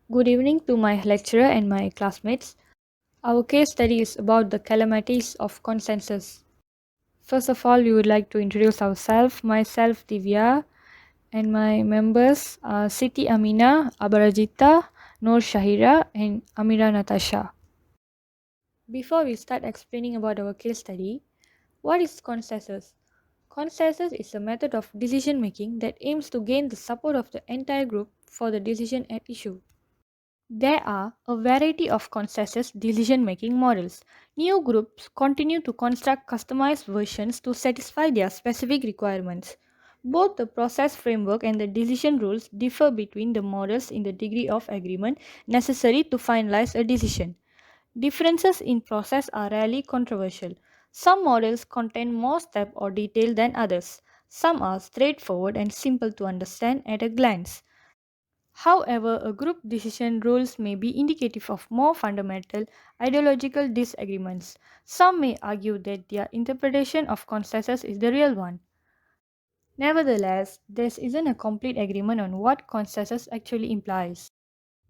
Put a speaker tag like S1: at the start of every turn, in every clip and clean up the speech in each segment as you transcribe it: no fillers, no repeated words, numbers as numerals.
S1: Good evening to my lecturer and my classmates. Our case study is about the calamities of consensus. First of all, we would like to introduce ourselves. Myself, Divya, and my members are Siti Amina, Abarajita, Noor Shahira, and Amira Natasha. Before we start explaining about our case study, what is consensus? Consensus is a method of decision making that aims to gain the support of the entire group for the decision at issue. There are a variety of consensus decision making models. New groups continue to construct customized versions to satisfy their specific requirements. Both the process framework and the decision rules differ between the models in the degree of agreement necessary to finalize a decision. Differences in process are rarely controversial. Some models contain more step or detail than others. Some are straightforward and simple to understand at a glance. However, a group decision rules may be indicative of more fundamental ideological disagreements. Some may argue that their interpretation of consensus is the real one. Nevertheless, there isn't a complete agreement on what consensus actually implies.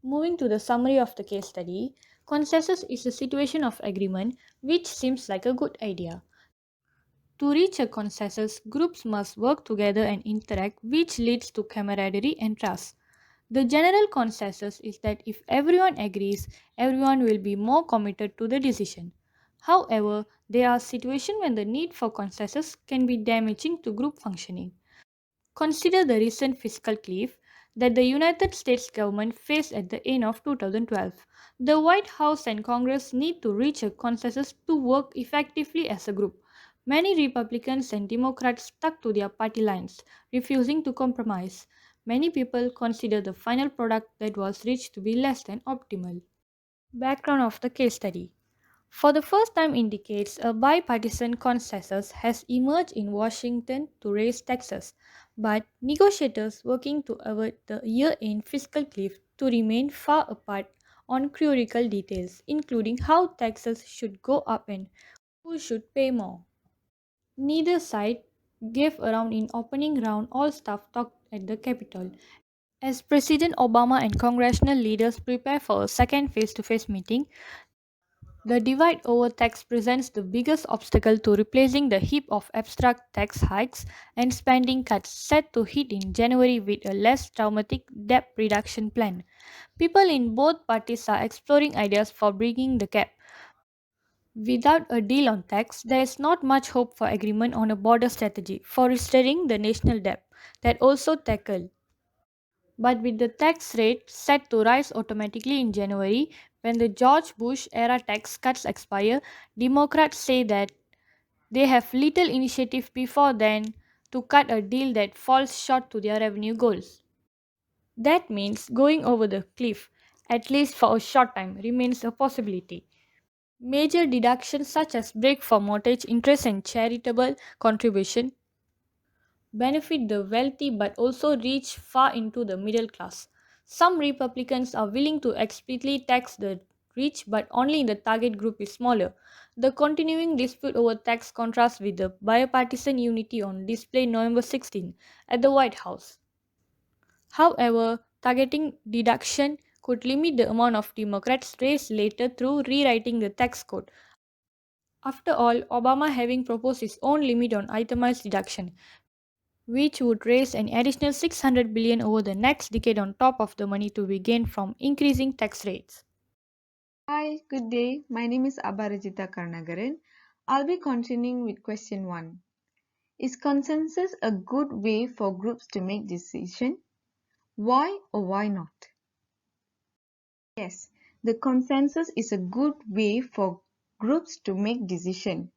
S1: Moving to the summary of the case study, consensus is a situation of agreement which seems like a good idea. To reach a consensus, groups must work together and interact, which leads to camaraderie and trust. The general consensus is that if everyone agrees, everyone will be more committed to the decision. However, there are situations when the need for consensus can be damaging to group functioning. Consider the recent fiscal cliff that the United States government faced at the end of 2012. The White House and Congress need to reach a consensus to work effectively as a group. Many Republicans and Democrats stuck to their party lines, refusing to compromise. Many people consider the final product that was reached to be less than optimal. Background of the case study. For the first time in decades, a bipartisan consensus has emerged in Washington to raise taxes, but negotiators working to avoid the year-end fiscal cliff to remain far apart on critical details, including how taxes should go up and who should pay more. Neither side gave around in opening round all staff talked at the Capitol. As President Obama and congressional leaders prepare for a second face-to-face meeting, the divide over tax presents the biggest obstacle to replacing the heap of abstract tax hikes and spending cuts set to hit in January with a less traumatic debt reduction plan. People in both parties are exploring ideas for bridging the gap. Without a deal on tax, there is not much hope for agreement on a border strategy for restoring the national debt that also tackle. But with the tax rate set to rise automatically in January, when the George Bush era tax cuts expire, Democrats say that they have little initiative before then to cut a deal that falls short to their revenue goals. That means going over the cliff, at least for a short time, remains a possibility. Major deductions such as break for mortgage interest and charitable contribution benefit the wealthy but also reach far into the middle class. Some Republicans are willing to explicitly tax the rich, but only in the target group is smaller. The continuing dispute over tax contrasts with the bipartisan unity on display November 16 at the White House. However, targeting deduction could limit the amount of Democrats raised later through rewriting the tax code. After all, Obama having proposed his own limit on itemized deduction, which would raise an additional 600 billion over the next decade on top of the money to be gained from increasing tax rates.
S2: Hi, good day. My name is Abarajita Karnagaran. I'll be continuing with question 1. Is consensus a good way for groups to make decision? Why or why not? Yes, the consensus is a good way for groups to make decision.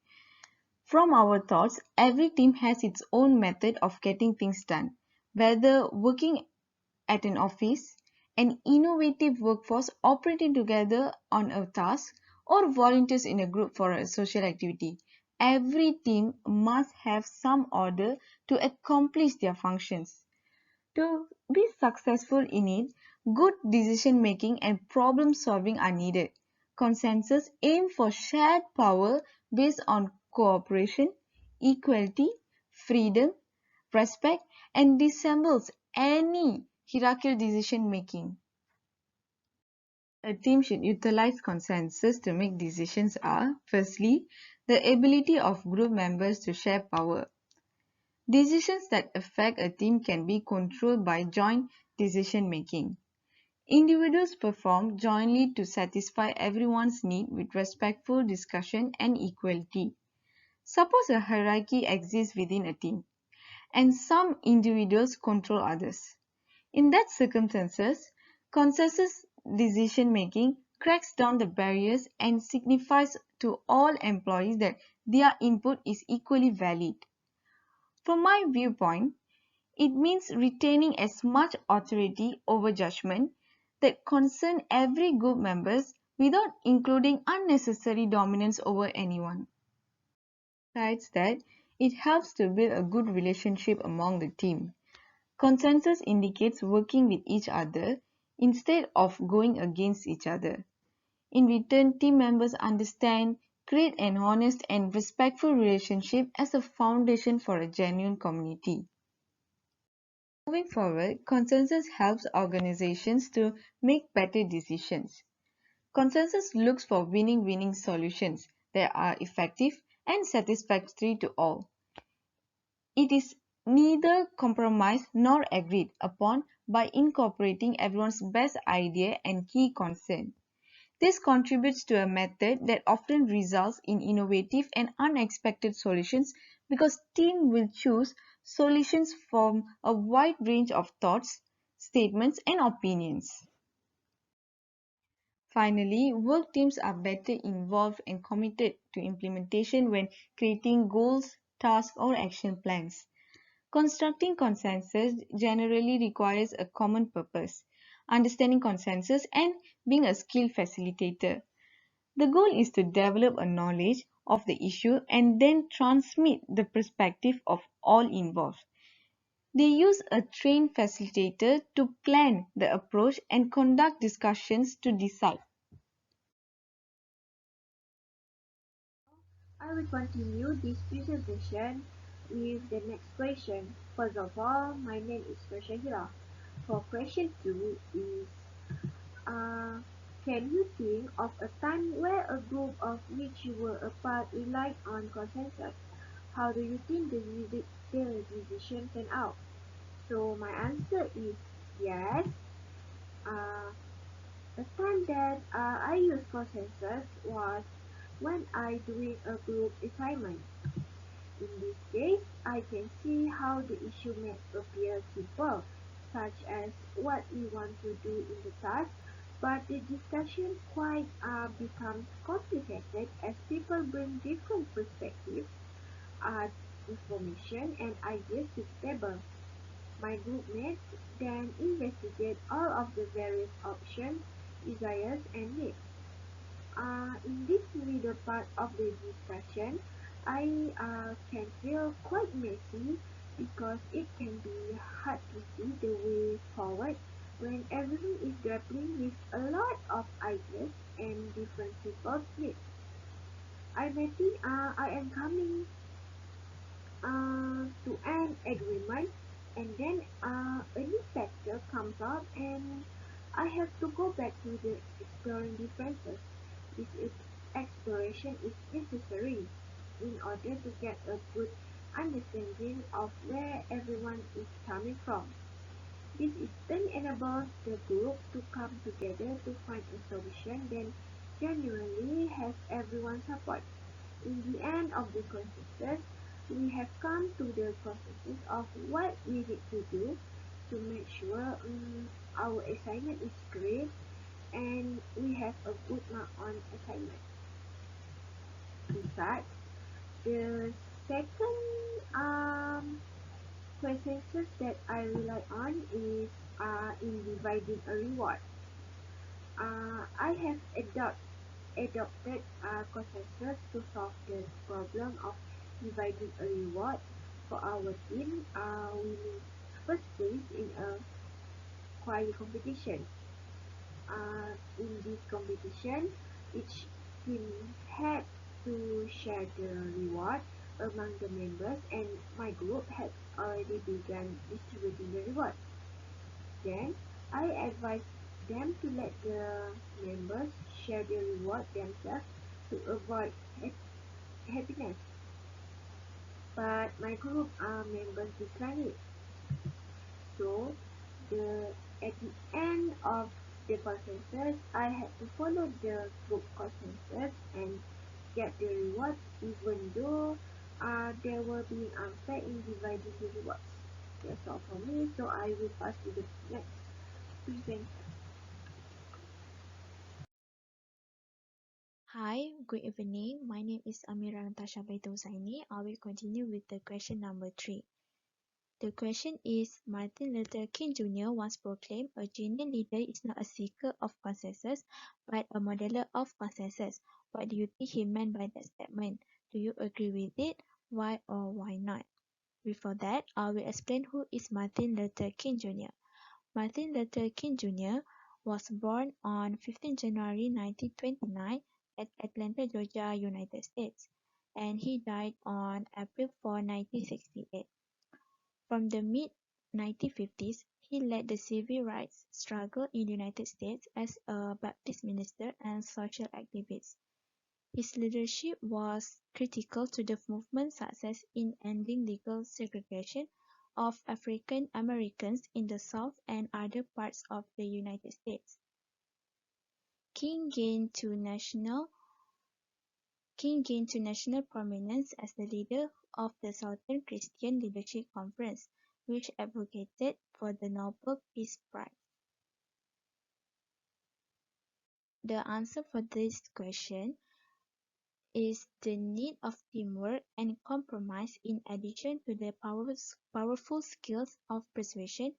S2: From our thoughts, every team has its own method of getting things done, whether working at an office, an innovative workforce operating together on a task, or volunteers in a group for a social activity. Every team must have some order to accomplish their functions. To be successful in it, good decision making and problem solving are needed. Consensus aim for shared power based on cooperation, equality, freedom, respect, and dissembles any hierarchical decision making. A team should utilize consensus to make decisions are, firstly, the ability of group members to share power. Decisions that affect a team can be controlled by joint decision making. Individuals perform jointly to satisfy everyone's need with respectful discussion and equality. Suppose a hierarchy exists within a team, and some individuals control others. In that circumstances, consensus decision making cracks down the barriers and signifies to all employees that their input is equally valid. From my viewpoint, it means retaining as much authority over judgment that concern every group members without including unnecessary dominance over anyone. Besides that, it helps to build a good relationship among the team. Consensus indicates working with each other instead of going against each other. In return, team members understand, create an honest and respectful relationship as a foundation for a genuine community. Moving forward, consensus helps organizations to make better decisions. Consensus looks for winning-winning solutions that are effective and satisfactory to all. It is neither compromised nor agreed upon by incorporating everyone's best idea and key concern. This contributes to a method that often results in innovative and unexpected solutions because teams will choose solutions from a wide range of thoughts, statements, and opinions. Finally, work teams are better involved and committed to implementation when creating goals, tasks, or action plans. Constructing consensus generally requires a common purpose, understanding consensus, and being a skilled facilitator. The goal is to develop a knowledge of the issue and then transmit the perspective of all involved. They use a trained facilitator to plan the approach and conduct discussions to decide.
S3: I will continue this presentation with the next question. First of all, my name is Prashahira. For question 2 is, uh, can you think of a time where a group of which you were a part relied on consensus? How do you think the decision turned out? So my answer is yes. Uh, the time that I used consensus was when I doing a group assignment. In this case, I can see how the issue may appear simple, such as what we want to do in the task, but the discussion quite becomes complicated as people bring different perspectives, add information, and ideas to the table. My group mates then investigate all of the various options, desires, and needs. In this middle part of the discussion, I can feel quite messy because it can be hard to see the way forward when everyone is grappling with a lot of ideas and different people's needs. I may think I am coming to an agreement, and then a new factor comes up, and I have to go back to the exploring differences. Exploration is necessary in order to get a good understanding of where everyone is coming from. This is then enables the group to come together to find a solution that genuinely has everyone's support. In the end of the consensus, we have come to the consensus of what we need to do to make sure our assignment is great and we have a good mark on assignment. In fact, the second consensus that I rely on is in dividing a reward. I have adopted consensus to solve the problem of dividing a reward for our team winning first place in a choir competition. In this competition, each team had to share the reward among the members, and my group had already begun distributing the reward. Then I advised them to let the members share the reward themselves to avoid happiness, but my group members declined it. So the at the end of the consensus, I had to follow the group consensus and get the rewards, even though they were being unfair in dividing the rewards. That's all for me, so I will pass to the next presenter.
S4: Hi, good evening. My name is Amira Natasha Baitouzaini. I will continue with the question number 3. The question is, Martin Luther King Jr. once proclaimed, a genuine leader is not a seeker of consensus, but a modeler of consensus. What do you think he meant by that statement? Do you agree with it? Why or why not? Before that, I will explain who is Martin Luther King Jr. Martin Luther King Jr. was born on 15 January 1929 at Atlanta, Georgia, United States, and he died on April 4, 1968. From the mid-1950s, he led the civil rights struggle in the United States as a Baptist minister and social activist. His leadership was critical to the movement's success in ending legal segregation of African Americans in the South and other parts of the United States. King gained to national prominence as the leader of the Southern Christian Leadership Conference, which advocated for the Nobel Peace Prize. The answer for this question is the need of teamwork and compromise in addition to the powerful skills of persuasion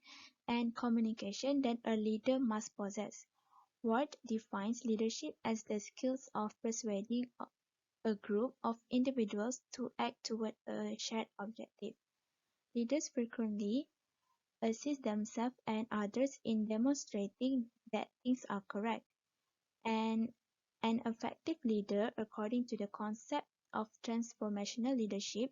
S4: and communication that a leader must possess. Ward defines leadership as the skills of persuading a group of individuals to act toward a shared objective. Leaders frequently assist themselves and others in demonstrating that things are correct. And an effective leader, according to the concept of transformational leadership,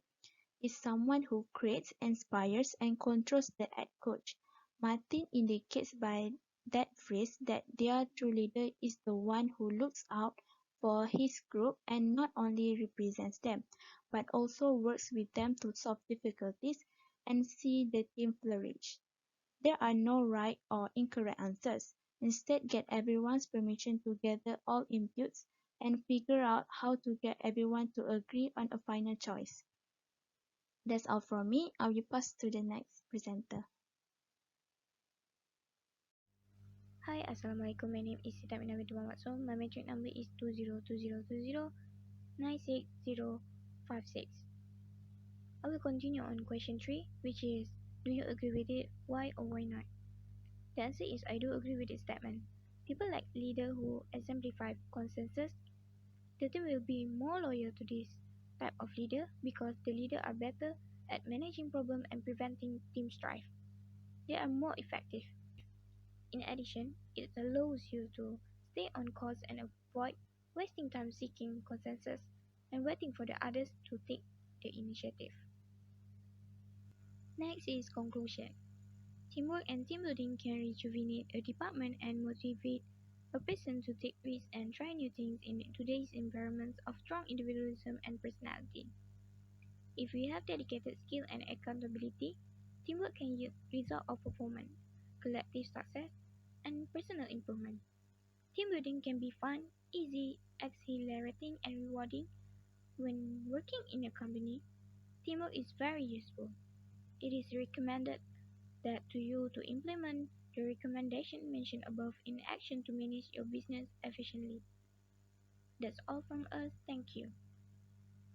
S4: is someone who creates, inspires, and controls the head coach. Martin indicates by that phrase that their true leader is the one who looks out for his group and not only represents them, but also works with them to solve difficulties and see the team flourish. There are no right or incorrect answers. Instead, get everyone's permission to gather all inputs and figure out how to get everyone to agree on a final choice. That's all from me. I will pass to the next presenter.
S5: Hi, Assalamualaikum. My name is Sita Minawati Muhammad Som. My metric number is 20200209656. I will continue on question 3, which is, do you agree with it? Why or why not? The answer is I do agree with this statement. People like leader who exemplify consensus. The team will be more loyal to this type of leader because the leader are better at managing problem and preventing team strife. They are more effective. In addition, it allows you to stay on course and avoid wasting time seeking consensus and waiting for the others to take the initiative. Next is conclusion. Teamwork and team building can rejuvenate a department and motivate a person to take risks and try new things in today's environment of strong individualism and personality. If we have dedicated skill and accountability, teamwork can yield result of performance, collective success, and personal improvement. Team building can be fun, easy, exhilarating, and rewarding. When working in a company, teamwork is very useful. It is recommended that to you to implement the recommendation mentioned above in action to manage your business efficiently. That's all from us. Thank you.